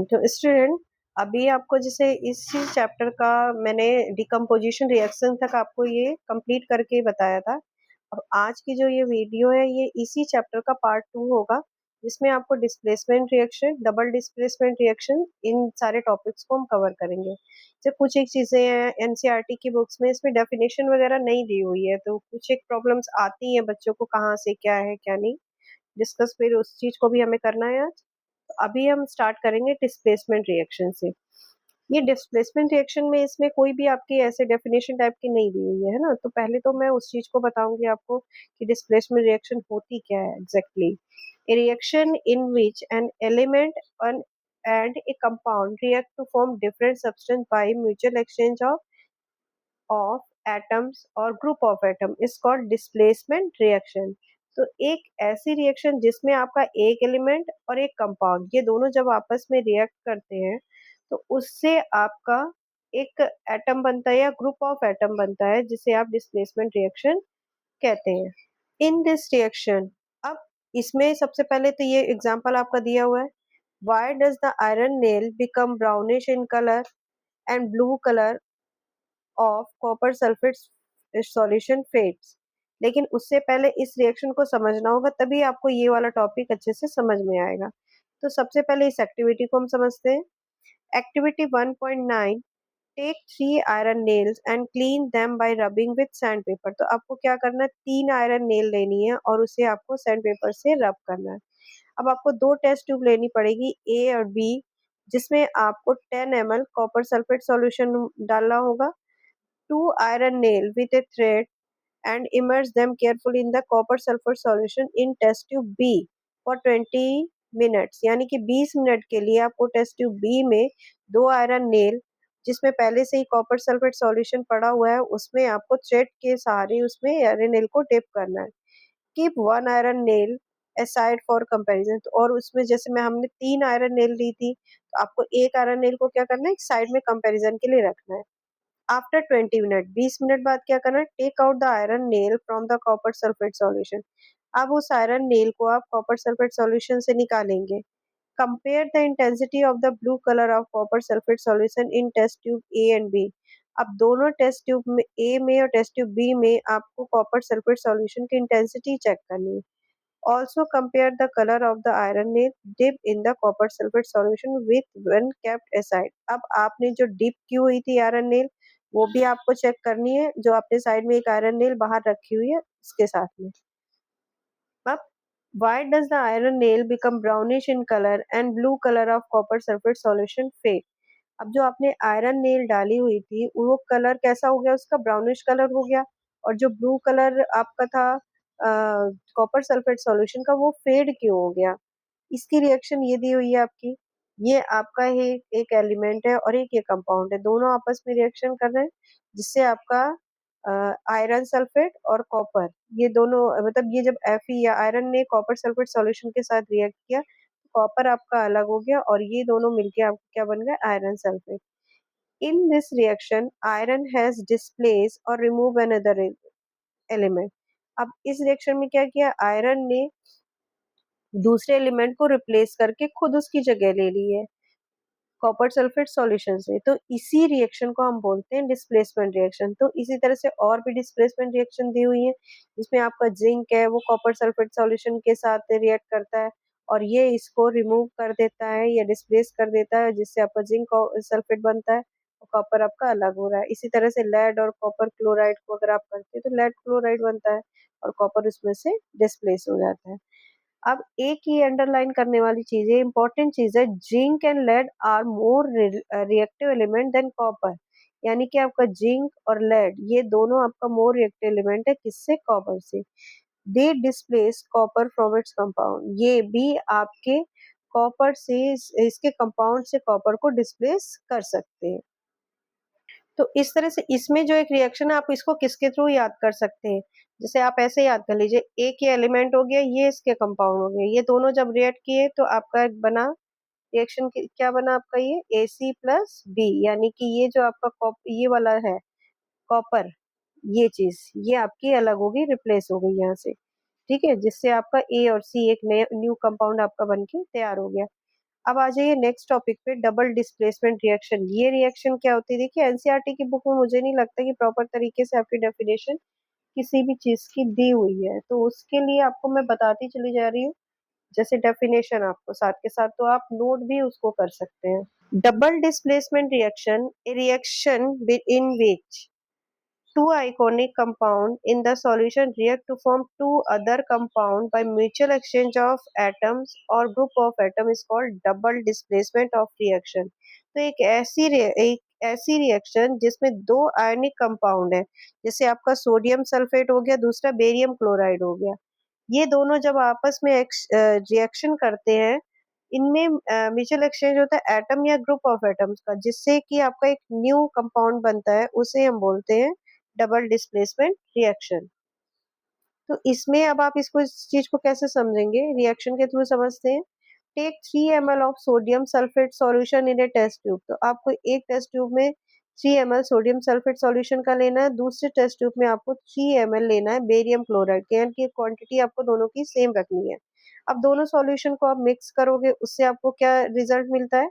तो स्टूडेंट, अभी आपको जैसे इसी चैप्टर का मैंने डिकम्पोजिशन रिएक्शन तक आपको ये कंप्लीट करके बताया था। अब आज की जो ये वीडियो है ये इसी चैप्टर का पार्ट 2 होगा, जिसमें आपको displacement reaction, double displacement reaction, इन सारे टॉपिक्स को हम कवर करेंगे। जो कुछ एक चीजें हैं एनसीईआरटी की बुक्स में, इसमें डेफिनेशन वगैरह नहीं दी हुई है, तो कुछ एक प्रॉब्लम्स आती हैं बच्चों को, कहाँ से क्या है क्या नहीं डिस्कस, फिर उस चीज को भी हमें करना है आज। अभी हम स्टार्ट करेंगे डिस्प्लेसमेंट रिएक्शन से। ये डिस्प्लेसमेंट रिएक्शन में इसमें कोई भी आपकी ऐसे डेफिनेशन टाइप की नहीं दी हुई है ना, तो पहले तो मैं उस चीज को बताऊंगी आपको कि डिस्प्लेसमेंट रिएक्शन होती क्या है exactly. A reaction in which an element and a compound react to form different substance by mutual exchange of atoms और group of atom is called displacement reaction। तो एक ऐसी रिएक्शन जिसमें आपका एक एलिमेंट और एक कंपाउंड, ये दोनों जब आपस में रिएक्ट करते हैं तो उससे आपका एक एटम बनता है या ग्रुप ऑफ एटम बनता है, जिसे आप डिस्प्लेसमेंट रिएक्शन कहते हैं। इन दिस रिएक्शन, अब इसमें सबसे पहले तो ये एग्जांपल आपका दिया हुआ है, why does the iron nail become brownish in colour and blue colour of copper sulphate solution fades. लेकिन उससे पहले इस रिएक्शन को समझना होगा, तभी आपको ये वाला टॉपिक अच्छे से समझ में आएगा। तो सबसे पहले इस एक्टिविटी को हम समझते हैं। Activity 1.9, take 3 iron nails and clean them by rubbing with sand paper. तो आपको क्या करना है, 3 आयरन नेल लेनी है और उसे आपको सैंड पेपर से रब करना है। अब आपको 2 टेस्ट ट्यूब लेनी पड़ेगी, ए और बी, जिसमें आपको 10 ml कॉपर सल्फेट सॉल्यूशन डालना होगा। 2 iron nail with a thread and immerse them carefully in the copper sulfur solution in test tube B for 20 minutes। यानी कि 20 मिनट के लिए आपको टेस्ट ट्यूब बी में 2 आयरन नेल, जिसमें पहले से ही कॉपर सल्फेट सॉल्यूशन पड़ा हुआ है, उसमें आपको थ्रेड के सहारे उसमें आयरन नेल को डिप करना है। Keep 1 iron nail aside for comparison. और उसमें जैसे मैं हमने 3 आयरन नेल ली थी, तो आपको एक आयरन नेल को क्या करना है, एक साइड में कंपैरिजन के लिए रखना है। आफ्टर 20 मिनट, 20 मिनट बाद क्या करना है, take out the iron nail from the copper sulphate solution. अब उस आयरन नेल को आप कॉपर सल्फेट सॉल्यूशन से निकालेंगे। Compare the intensity of the blue colour of copper sulphate solution in test tube A and B. अब दोनों test tube में, ए में और टेस्ट ट्यूब बी में, आपको कॉपर सल्फेट सॉल्यूशन की इंटेंसिटी चेक करनी है। Also compare the color of the iron nail dipped in the copper sulfate solution with when kept aside। अब आपने जो डिप की हुई थी आयरन नेल, वो भी आपको चेक करनी है, जो आपने साइड में एक आयरन नेल बाहर रखी हुई है इसके साथ में। अब why does the iron nail become brownish in color and blue color of copper sulfate solution fade। अब जो आपने आयरन नेल डाली हुई थी वो कलर कैसा हो गया, उसका ब्राउनिश कलर हो गया, और जो ब्लू कलर आपका था कॉपर सल्फेट सॉल्यूशन का, वो फेड क्यों हो गया। इसकी रिएक्शन ये दी हुई है आपकी। ये आपका है एक एलिमेंट है और एक ये कंपाउंड है, दोनों आपस में रिएक्शन कर रहे हैं, जिससे आपका आयरन सल्फेट और कॉपर, ये दोनों मतलब ये जब Fe या आयरन ने कॉपर सल्फेट सॉल्यूशन के साथ रिएक्ट किया, कॉपर आपका अलग हो गया और ये दोनों मिलके आपको क्या बन गया, iron sulphate. In this reaction iron has displace और रिमूव अनदर एलिमेंट। अब इस रिएक्शन में क्या किया, आयरन ने दूसरे एलिमेंट को रिप्लेस करके खुद उसकी जगह ले ली है कॉपर सल्फेट सॉल्यूशन से। तो इसी रिएक्शन को हम बोलते हैं डिस्प्लेसमेंट रिएक्शन। तो इसी तरह से और भी डिस्प्लेसमेंट रिएक्शन दी हुई है, जिसमें आपका जिंक है वो कॉपर सल्फेट सॉल्यूशन के साथ रिएक्ट करता है और ये इसको रिमूव कर देता है या डिस्प्लेस कर देता है, जिससे आपका जिंक सल्फेट बनता है और कॉपर आपका अलग हो रहा है। इसी तरह से लेड और कॉपर क्लोराइड को अगर आप करते हैं तो लेड क्लोराइड बनता है और कॉपर उसमें से डिस्प्लेस हो जाता है। अब एक ही अंडरलाइन करने वाली चीज है, इंपॉर्टेंट चीज है, zinc and lead are more reactive element than copper. यानी कि आपका जिंक और लेड ये दोनों आपका मोर रिएक्टिव एलिमेंट है, किससे, कॉपर से। They displace copper from its compound. ये भी आपके कॉपर से इसके कंपाउंड से कॉपर को डिस्प्लेस कर सकते हैं। तो इस तरह से इसमें जो एक रिएक्शन है, आप इसको किसके थ्रू याद कर सकते हैं, जैसे आप ऐसे याद कर लीजिए, एक ये एलिमेंट हो गया, ये इसके कंपाउंड हो गए, ये दोनों जब रिएक्ट किए तो आपका एक बना रिएक्शन, क्या बना आपका, ये AC+B। यानी कि ये जो आपका ये वाला है कॉपर, ये चीज ये आपकी अलग होगी, रिप्लेस हो गई यहाँ से, ठीक है, जिससे आपका A और C एक नया न्यू कंपाउंड आपका बनके तैयार हो गया। अब आ जाइए नेक्स्ट टॉपिक पे, डबल डिस्प्लेसमेंट रिएक्शन। ये रिएक्शन क्या होती है? देखिए एनसीईआरटी की बुक में मुझे नहीं लगता कि प्रॉपर तरीके से आपकी डेफिनेशन किसी भी चीज की दी हुई है, तो उसके लिए आपको मैं बताती चली जा रही हूँ जैसे डेफिनेशन आपको साथ के साथ, तो आप नोट भी उसको कर सकते हैं। Double displacement reaction, A reaction in which two ionic compound in the solution react to form two other compound by mutual exchange of atoms or group of atom is called double displacement of reaction। तो एक ऐसी reaction जिसमें दो ionic compound है, जैसे आपका sodium sulphate हो गया, दूसरा बेरियम क्लोराइड हो गया, ये दोनों जब आपस में रिएक्शन करते हैं, इनमें म्यूचुअल एक्सचेंज होता है एटम या ग्रुप ऑफ एटम्स का, जिससे कि आपका एक न्यू कंपाउंड बनता है, उसे हम बोलते हैं डबल डिस्प्लेसमेंट रिएक्शन। तो इसमें अब आप इसको, इस चीज को कैसे समझेंगे, रिएक्शन के थ्रू समझते हैं। Take 3 ml of sodium sulphate solution in a test tube. तो आपको एक टेस्ट ट्यूब में 3 ml सोडियम सल्फेट सॉल्यूशन का लेना है, दूसरे टेस्ट ट्यूब में आपको 3 ml लेना है बेरियम क्लोराइड के, यानी कि क्वांटिटी आपको दोनों की सेम रखनी है। अब दोनों सॉल्यूशन को आप मिक्स करोगे, उससे आपको क्या रिजल्ट मिलता है?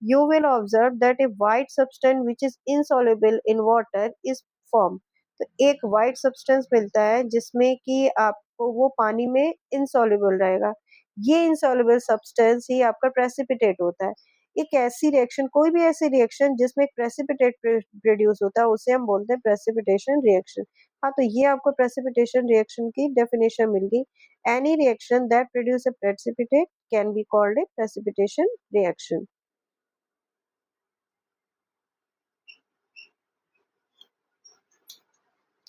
You will observe that a white substance which is insoluble in water is formed। तो एक white substance मिलता है जिसमें कि आपको वो पानी में insoluble रहेगा। ये insoluble substance ही आपका precipitate होता है। एक ऐसी रिएक्शन, कोई भी ऐसी रिएक्शन जिसमें एक precipitate प्रोड्यूस होता है, उसे हम बोलते हैं precipitation reaction। हाँ, तो ये आपको precipitation reaction की definition मिल गई। Any reaction that produce a precipitate can be called a precipitation reaction।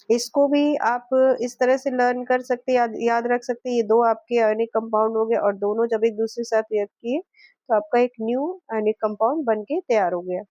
इसको भी आप इस तरह से लर्न कर सकते हैं, याद रख सकते हैं, ये दो आपके आयनिक कंपाउंड हो गए और दोनों जब एक दूसरे के साथ रिएक्ट किए तो आपका एक न्यू आयनिक कंपाउंड बन के तैयार हो गया।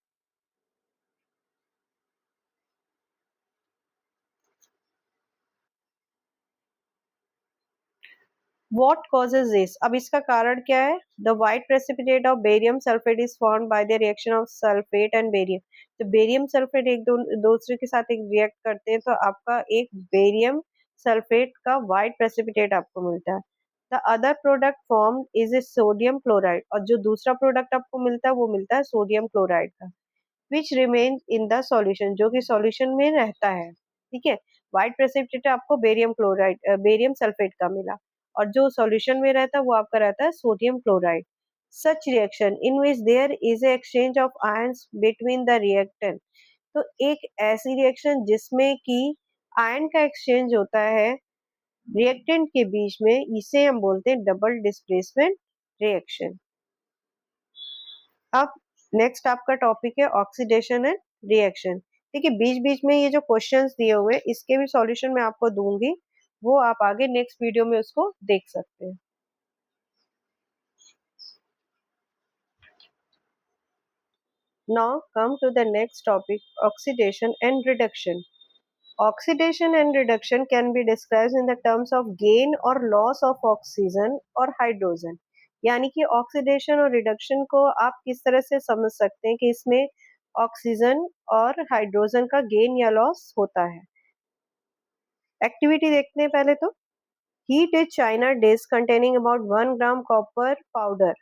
What causes this? अब इसका कारण क्या है? The white precipitate of barium sulfate is formed by the reaction of sulfate and barium। तो बेरियम सल्फेट एक दूसरे के साथ एक रिएक्ट करते हैं, तो आपका एक बेरियम सल्फेट का white precipitate आपको मिलता है। The other product formed is a sodium chloride। और जो दूसरा प्रोडक्ट आपको मिलता है वो मिलता है सोडियम क्लोराइड का, which remain in the solution, जो कि सॉल्यूशन में रहता है। ठीक है, व्हाइट प्रेसिपिटेट आपको बेरियम क्लोराइड बेरियम सल्फेट का मिला, और जो सॉल्यूशन में रहता है वो आपका रहता है sodium chloride. Such reaction in which there is a exchange of ions between the reactant. तो एक ऐसी रिएक्शन जिसमें कि आयन का एक्सचेंज होता है रिएक्टेंट के बीच में, इसे हम बोलते हैं डबल डिस्प्लेसमेंट रिएक्शन। अब नेक्स्ट आपका टॉपिक है ऑक्सीडेशन एंड रिएक्शन। देखिए बीच बीच में ये जो क्वेश्चंस दिए हुए हैं इसके भी सॉल्यूशन मैं आपको दूंगी, वो आप आगे नेक्स्ट वीडियो में उसको देख सकते हैं। Now come to the next topic, oxidation and reduction. Oxidation and reduction can be described in the terms of gain or loss of oxygen or hydrogen। यानी कि ऑक्सीडेशन और रिडक्शन को आप किस तरह से समझ सकते हैं कि इसमें ऑक्सीजन और हाइड्रोजन का गेन या लॉस होता है। एक्टिविटी देखते हैं पहले तो। Heat A China dish containing about 1 gram copper powder.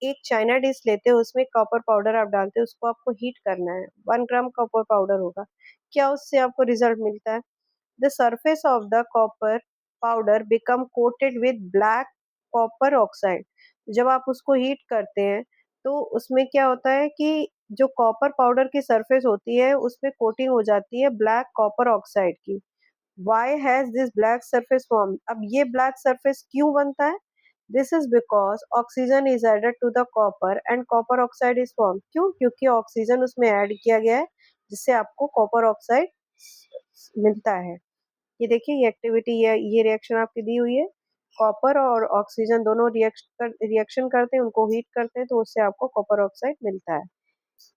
एक चाइना डिश लेते हैं, उसमें कॉपर पाउडर आप डालते हैं, उसको आपको हीट करना है, 1 ग्राम कॉपर पाउडर होगा। क्या उससे आपको रिजल्ट मिलता है? The surface of the copper powder become coated with black copper oxide। जब आप उसको हीट करते हैं तो उसमें क्या होता है कि जो कॉपर पाउडर की सरफेस होती है उसमें कोटिंग हो जाती है ब्लैक कॉपर ऑक्साइड की। Why has this black surface formed? अब ये ब्लैक सरफेस क्यों बनता है? This is because oxygen is added to the copper and copper oxide is formed। क्यों? क्योंकि ऑक्सीजन उसमें ऐड किया गया है, जिससे आपको कॉपर ऑक्साइड मिलता है। ये देखिए ये एक्टिविटी, ये रिएक्शन आपकी दी हुई है, कॉपर और ऑक्सीजन दोनों रिएक्शन करते हैं, उनको हीट करते हैं, तो उससे आपको कॉपर ऑक्साइड मिलता है।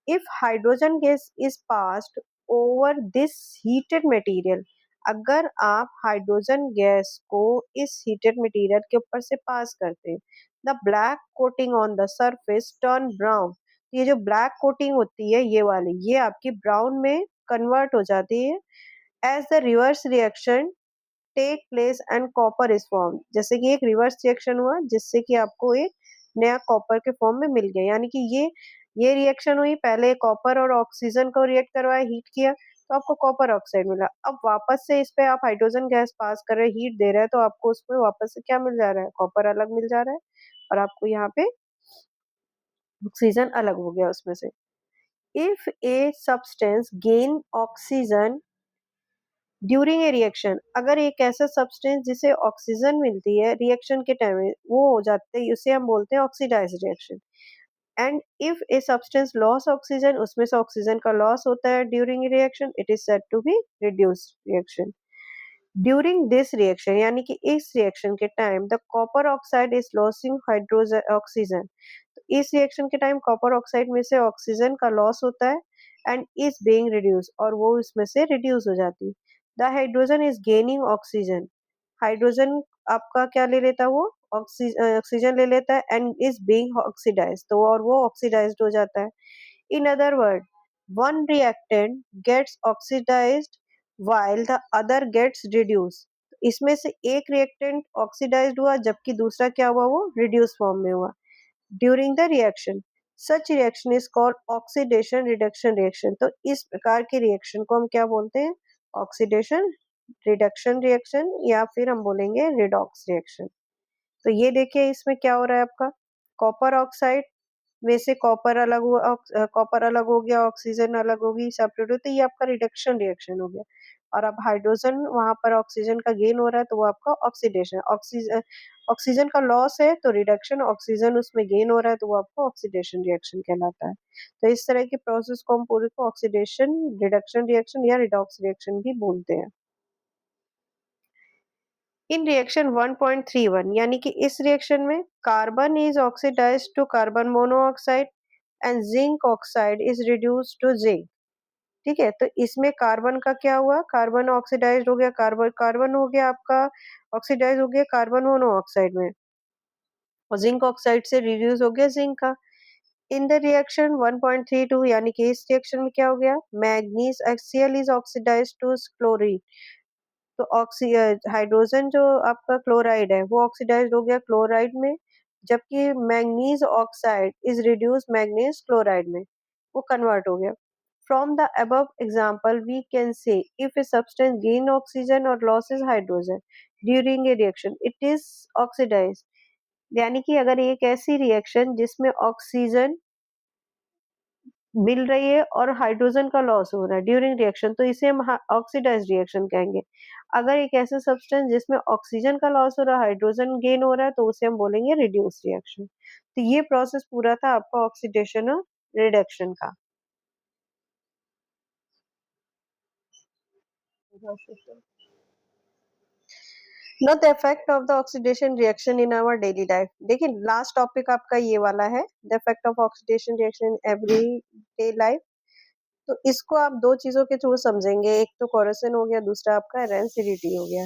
If hydrogen gas is passed over this heated material, अगर आप हाइड्रोजन गैस को इस हीटेड मटेरियल के ऊपर से पास करते हैं, the black coating on the surface turn brown. ये जो ब्लैक कोटिंग होती है ये वाली, ये आपकी ब्राउन में कन्वर्ट हो जाती है as the reverse reaction take place and copper is form. जैसे कि एक रिवर्स रिएक्शन हुआ जिससे कि आपको एक नया कॉपर के फॉर्म में मिल गया, यानी कि ये रिएक्शन हुई, पहले कॉपर और ऑक्सीजन को रिएक्ट करवाया, हीट किया, तो आपको कॉपर ऑक्साइड मिला। अब वापस से इस पे आप हाइड्रोजन गैस पास कर रहे हैं, हीट दे रहे हैं, तो आपको उसमें वापस से क्या मिल जा रहा है, कॉपर अलग मिल जा रहा है, और आपको यहाँ पे ऑक्सीजन अलग हो गया उसमें से। If a substance gain oxygen during a reaction, अगर एक ऐसा सब्सटेंस जिसे ऑक्सीजन मिलती है रिएक्शन के टाइम में, वो हो जाते हैं, उसे हम बोलते हैं oxidise reaction. And if a substance loss oxygen, उसमें से ऑक्सीजन का लॉस होता है during reaction, it is said to be reduce reaction. During this reaction, यानी कि इस रिएक्शन के time the copper oxide is losing hydrogen oxygen, इस रिएक्शन के टाइम कॉपर ऑक्साइड में से ऑक्सीजन का लॉस होता है एंड इज बीइंग रिड्यूस, और वो इसमें से रिड्यूस हो जाती है। The hydrogen is gaining oxygen, hydrogen आपका क्या ले लेता है, वो ऑक्सीजन ले लेता है एंड इज बीइंग ऑक्सीडाइज, तो और वो ऑक्सीडाइज्ड हो जाता है। In other word, one reactant gets oxidised while the other gets reduced, इसमें से एक रिएक्टेंट ऑक्सीडाइज्ड हुआ जबकि दूसरा क्या हुआ, वो रिड्यूस फॉर्म में हुआ during the reaction. Such reaction is called oxidation reduction reaction, तो इस प्रकार के रिएक्शन को हम क्या बोलते हैं, ऑक्सीडेशन रिडक्शन रिएक्शन, या फिर हम बोलेंगे रिडॉक्स रिएक्शन। तो ये देखिए इसमें क्या हो रहा है, आपका कॉपर ऑक्साइड में से कॉपर अलग हुआ, कॉपर अलग हो गया, ऑक्सीजन अलग होगी, सेपरेट, तो ये आपका रिडक्शन रिएक्शन हो गया। और अब हाइड्रोजन वहां पर ऑक्सीजन का गेन हो रहा है, तो वो आपका ऑक्सीडेशन, ऑक्सीजन का लॉस है तो रिडक्शन, ऑक्सीजन उसमें गेन हो रहा है तो वो आपका ऑक्सीडेशन रिएक्शन कहलाता है। तो इस तरह की प्रोसेस को हम पूरे को ऑक्सीडेशन रिडक्शन रिएक्शन या रिडॉक्स रिएक्शन भी बोलते हैं। इन रिएक्शन 1.31, यानी कि इस रिएक्शन में carbon is oxidised to carbon monoxide and zinc oxide is reduced to zinc. ठीक है, तो इसमें कार्बन का क्या हुआ, कार्बन ऑक्सीडाइज्ड हो गया, कार्बन कार्बन हो गया आपका ऑक्सीडाइज हो गया कार्बन मोनोऑक्साइड में, और जिंक ऑक्साइड से रिड्यूस हो गया जिंक का। इन द रिएक्शन 1.32, यानी कि इस रिएक्शन में क्या हो गया, manganese HCl is oxidised to chlorine, तो हाइड्रोजन जो आपका क्लोराइड है वो ऑक्सीडाइज्ड हो गया क्लोराइड में, जबकि manganese oxide is reduce manganese chloride में, वो कन्वर्ट हो गया। From the above example we can say if a substance gain oxygen और loses hydrogen during a reaction it is oxidize, यानी कि अगर एक ऐसी रिएक्शन जिसमें ऑक्सीजन मिल रही है और हाइड्रोजन का लॉस हो रहा है ड्यूरिंग रिएक्शन, तो इसे हम ऑक्सीडाइज रिएक्शन कहेंगे। अगर एक ऐसे सब्सटेंस जिसमें ऑक्सीजन का लॉस हो रहा है हाइड्रोजन गेन हो रहा है, तो उसे हम बोलेंगे रिड्यूस रिएक्शन। तो ये प्रोसेस पूरा था आपका ऑक्सीडेशन और रिडक्शन का। Know the effect of the oxidation reaction in our daily life, देखिए लास्ट टॉपिक आपका ये वाला है, the effect of oxidation reaction in everyday life. तो इसको आप दो चीजों के थ्रू समझेंगे, एक तो कोरोसन हो गया, दूसरा आपका रेंसिडिटी हो गया।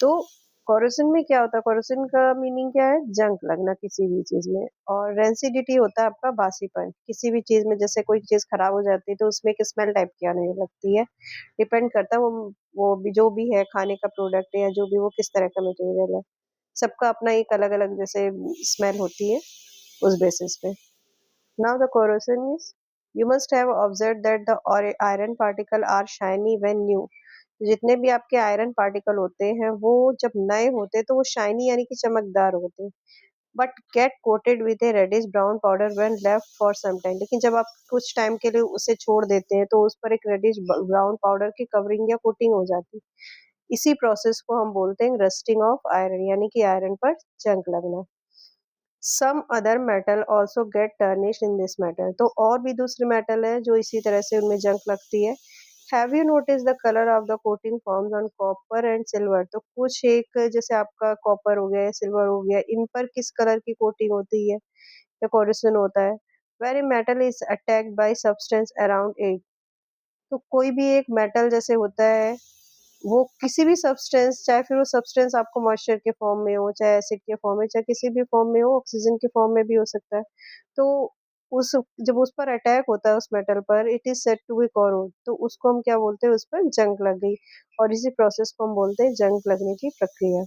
तो कोरोसन में क्या होता है, कोरोसन का मीनिंग क्या है, जंग लगना किसी भी चीज में, और रेंसिडिटी होता है आपका बासीपन, किसी भी चीज में जैसे कोई चीज खराब हो जाती है तो उसमें एक स्मेल टाइप की आने लगती है, डिपेंड करता है वो भी जो भी है खाने का प्रोडक्ट है या जो भी वो किस तरह का मटेरियल है, सबका अपना एक अलग अलग जैसे स्मेल होती है उस बेसिस पे। Now the corrosion is, you must have observed that the iron particle are shiny when new. जितने भी आपके आयरन पार्टिकल होते हैं वो जब नए होते हैं तो वो शाइनी यानी कि चमकदार होते हैं, but get coated with a reddish brown powder when left for some time, लेकिन जब आप कुछ टाइम के लिए उसे छोड़ देते हैं तो उस पर एक रेडिश ब्राउन पाउडर की कवरिंग या कोटिंग हो जाती है। इसी प्रोसेस को हम बोलते हैं रस्टिंग ऑफ आयरन, यानी कि आयरन पर जंग लगना। Some other metal also get tarnish in this metal, तो और भी दूसरे मेटल है जो इसी तरह से उनमें जंग लगती है। Have you notice the colour of the coating forms on copper and silver, तो कुछ एक जैसे आपका कॉपर हो गया सिल्वर हो गया, इन पर किस कलर की कोटिंग होती है या कोरिसन होता है। Very metal is attacked by substance around it, तो कोई भी एक मेटल जैसे होता है वो किसी भी सब्सटेंस, चाहे फिर वो सब्सटेंस आपको मॉइस्चर के फॉर्म में हो, चाहे एसिड के फॉर्म में, चाहे किसी भी फॉर्म में हो, ऑक्सीजन के फॉर्म में भी हो सकता है, तो उस जब उस पर अटैक होता है उस मेटल पर, it is said to be corrode, तो उसको हम क्या बोलते हैं, उस पर जंग लग गई, और इसी प्रोसेस को हम बोलते हैं जंग लगने की प्रक्रिया।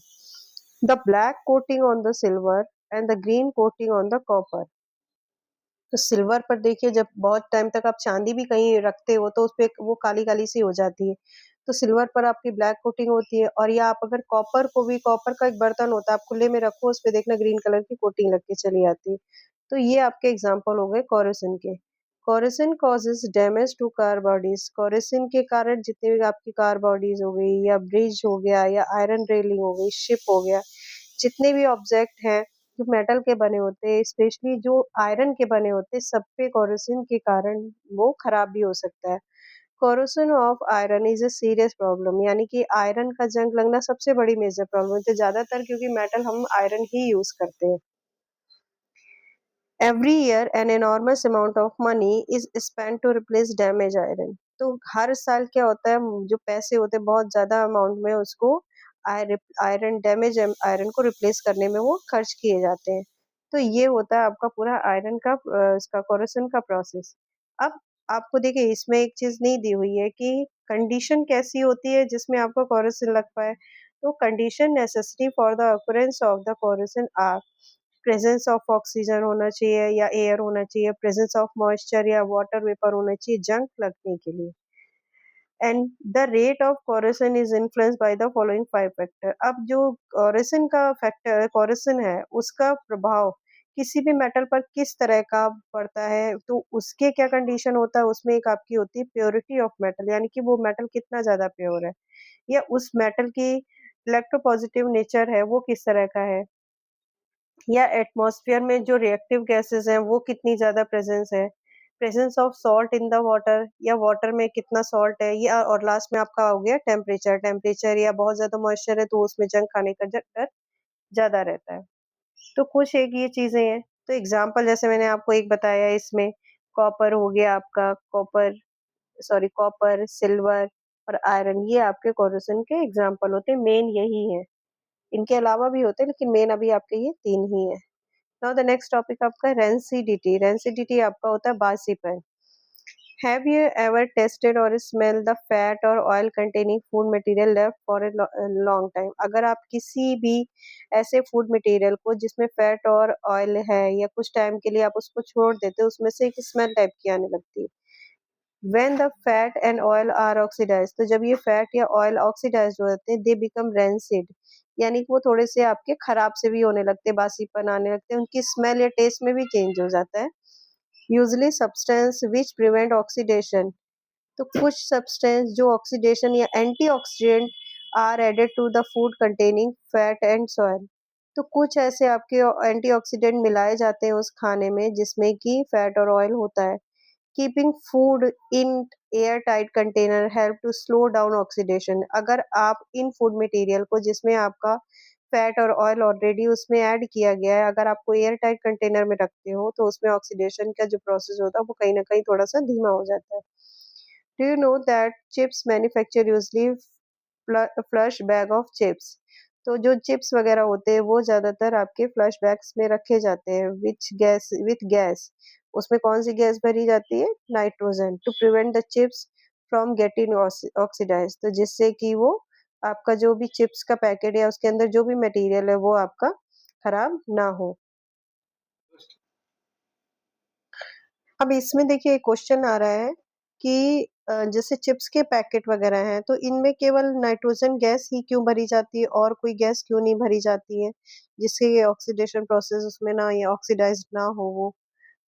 The black coating on the silver and the green coating on the copper. तो सिल्वर पर देखिए जब बहुत टाइम तक आप चांदी भी कहीं रखते हो तो उसपे वो काली-काली सी हो जाती है। तो सिल्वर पर आपकी ब्लैक कोटिंग होती है और या आप अगर कॉपर का एक बर्तन होता है, आप खुले में रखो उसपे देखना ग्रीन कलर की कोटिंग लग के चली आती है। तो ये आपके एग्ज़ाम्पल हो गए कोरोसिन के। Corrosion causes damage to car bodies. Corrosion के कारण जितने भी आपकी कार बॉडीज़ हो गई या ब्रिज हो गया या आयरन रेलिंग हो गई, शिप हो गया, जितने भी ऑब्जेक्ट हैं जो मेटल के बने होते हैं, स्पेशली जो आयरन के बने होते हैं, सब पे कोरोसिन के कारण वो खराब भी हो सकता है। Corrosion of iron is a serious problem, यानी कि आयरन का जंग लगना सबसे बड़ी मेजर प्रॉब्लम है, तो ज़्यादातर क्योंकि मेटल हम आयरन ही यूज़ करते हैं। Every year an enormous amount of money is spent to replace damage iron. तो हर साल क्या होता है, जो पैसे होते हैं बहुत ज्यादा अमाउंट में उसको आयरन डैमेज आयरन को रिप्लेस करने में वो खर्च किए जाते हैं। तो ये होता है आपका पूरा आयरन का इसका कोरेशन का प्रोसेस। अब आपको देखिए इसमें एक चीज नहीं दी हुई है कि कंडीशन कैसी होती है जिसमें आपको कोरेशन लग पाए। तो condition necessary for the occurrence of the corrosion are presence of oxygen होना चाहिए या एयर होना चाहिए, प्रेजेंस ऑफ मॉइस्चर या वाटर वेपर होना चाहिए जंग लगने के लिए। And the rate of corrosion is influenced by the following 5 factor. अब जो कोरेशन का फैक्टर कोरेशन है उसका प्रभाव किसी भी मेटल पर किस तरह का पड़ता है, तो उसके क्या कंडीशन होता है, उसमें एक आपकी होती है प्योरिटी ऑफ मेटल, यानी कि वो मेटल कितना ज्यादा प्योर है, या उस मेटल की इलेक्ट्रोपॉजिटिव नेचर है वो किस तरह का है, या एटमॉस्फेयर में जो रिएक्टिव गैसेस हैं वो कितनी ज़्यादा प्रेजेंस है, presence of salt in the water या वाटर में कितना सॉल्ट है, या और लास्ट में आपका हो गया टेम्परेचर, टेम्परेचर या बहुत ज़्यादा मॉइस्चर है तो उसमें जंग खाने का डर ज़्यादा रहता है। तो कुछ एक ये चीज़ें हैं। तो एग्जाम्पल जैसे मैंने आपको एक बताया इसमें कॉपर हो गया आपका, कॉपर, सिल्वर और आयरन, ये आपके कोरोशन के एग्जाम्पल होते हैं, मेन यही है। इनके अलावा भी होते हैं लेकिन मेन अभी आपके ये 3 ही है। नाउ द नेक्स्ट टॉपिक आपका रेंसिडिटी। रेंसिडिटी आपका होता है बासीपन। हैव यू एवर टेस्टेड और स्मेल द फैट और oil containing food material left for a long time. अगर आप किसी भी ऐसे फूड मटेरियल को जिसमें फैट और ऑयल है या कुछ टाइम के लिए आप उसको छोड़ देते हो, उसमें से एक स्मेल टाइप की आने लगती है। When the fat and oil are oxidised, तो जब ये फैट या ऑयल ऑक्सीडाइज्ड हो जाते हैं दे बिकम रेंसिड, यानी कि वो थोड़े से आपके खराब से भी होने लगते हैं, बासीपन आने लगते हैं, उनकी स्मेल या टेस्ट में भी चेंज हो जाता है। Usually substance which prevent oxidation, तो कुछ सब्सटेंस जो ऑक्सीडेशन या antioxidant are added to the food containing fat and soil. तो कुछ ऐसे आपके एंटीऑक्सीडेंट मिलाए जाते हैं उस खाने में जिसमें कि फैट और ऑयल होता है। Keeping food in air tight container help to slow down oxidation. अगर आप इन फूड मटेरियल को जिसमें आपका फैट और ऑयल ऑलरेडी उसमें ऐड किया गया है, अगर आपको एयर टाइट कंटेनर में रखते हो तो उसमें ऑक्सीडेशन का जो प्रोसेस होता है वो कहीं ना कहीं थोड़ा सा धीमा हो जाता है। Do you know that chips manufacture usually flush bag of chips. तो जो चिप्स वगैरह होते हैं वो ज्यादातर आपके फ्लश बैग्स में रखे जाते हैं विथ गैस। उसमें कौन सी गैस भरी जाती है, nitrogen, to prevent the chips from getting oxidise, तो जिससे कि वो आपका जो भी चिप्स का पैकेट या उसके अंदर जो भी मटेरियल है वो आपका खराब ना हो। अब इसमें देखिए एक क्वेश्चन आ रहा है कि जैसे चिप्स के पैकेट वगैरह हैं तो इनमें केवल नाइट्रोजन गैस ही क्यों भरी जाती है और कोई गैस क्यों नहीं भरी जाती है जिससे ये ऑक्सीडेशन प्रोसेस उसमें ना ये ऑक्सीडाइज ना हो वो।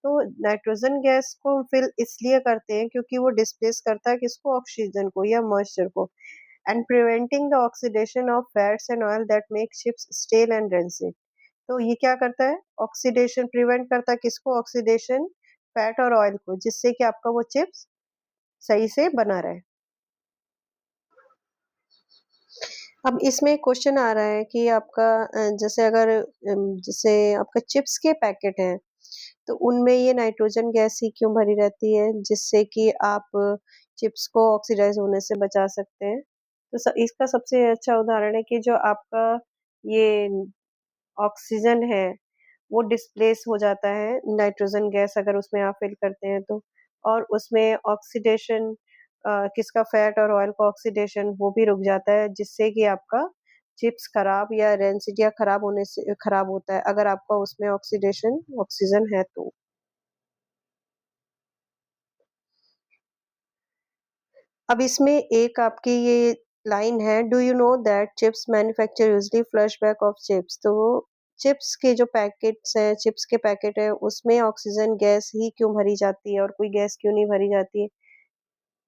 तो नाइट्रोजन गैस को हम फिल इसलिए करते हैं क्योंकि वो डिस्प्लेस करता है किसको, ऑक्सीजन को या मॉइस्चर को, and preventing the oxidation of fats and oil that make chips stele and rancid. तो ये क्या करता है, ऑक्सीडेशन प्रिवेंट करता है किसको, ऑक्सीडेशन फैट और ऑयल को, जिससे कि आपका वो चिप्स सही से बना रहे। अब इसमें क्वेश्चन आ रहा है कि आपका जैसे अगर जैसे आपका चिप्स के पैकेट हैं तो उनमें ये नाइट्रोजन गैस ही क्यों भरी रहती है जिससे कि आप चिप्स को ऑक्सीडाइज होने से बचा सकते हैं। तो इसका सबसे अच्छा उदाहरण है कि जो आपका ये ऑक्सीजन है वो डिस्प्लेस हो जाता है नाइट्रोजन गैस अगर उसमें आप फिल करते हैं तो, और उसमें ऑक्सीडेशन किसका, फैट और ऑयल का ऑक्सीडेशन वो भी रुक जाता है जिससे कि आपका चिप्स खराब या रेंसिड या खराब होने से खराब होता है अगर आपका उसमें ऑक्सीडेशन ऑक्सीजन है तो। अब इसमें एक आपकी ये लाइन है, do you know that chips manufacture usually flush back of chips. तो चिप्स के जो पैकेट्स हैं, चिप्स के पैकेट है, उसमें ऑक्सीजन गैस ही क्यों भरी जाती है और कोई गैस क्यों नहीं भरी जाती है।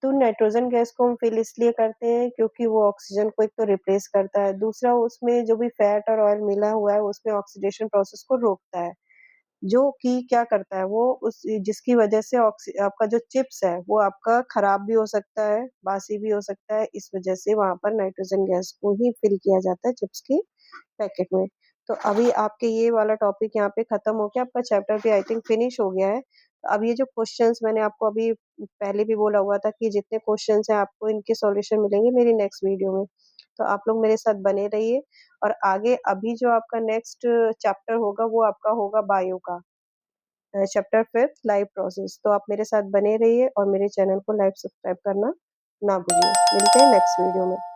तो नाइट्रोजन गैस को हम फिल इसलिए करते हैं क्योंकि वो ऑक्सीजन को एक तो रिप्लेस करता है, दूसरा उसमें जो भी फैट और ऑयल मिला हुआ है उसमें ऑक्सीडेशन प्रोसेस को रोकता है। जो कि क्या करता है वो उस जिसकी वजह से आपका जो चिप्स है वो आपका खराब भी हो सकता है, बासी भी हो सकता है, इस वजह से वहाँ पर नाइट्रोजन गैस को ही फिल किया जाता है चिप्स के पैकेट में। तो अभी आपके ये वाला टॉपिक यहाँ पे खत्म हो गया, आपका चैप्टर भी आई थिंक फिनिश हो गया है। अब ये जो क्वेश्चंस मैंने आपको अभी पहले भी बोला हुआ था कि जितने क्वेश्चंस हैं आपको इनके सॉल्यूशन मिलेंगे मेरी नेक्स्ट वीडियो में। तो आप लोग मेरे साथ बने रहिए और आगे अभी जो आपका नेक्स्ट चैप्टर होगा वो आपका होगा बायो का, चैप्टर 5 लाइव प्रोसेस। तो आप मेरे साथ बने रहिए और मेरे चैनल को लाइक सब्सक्राइब करना ना भूलिए। मिलते हैं नेक्स्ट वीडियो में।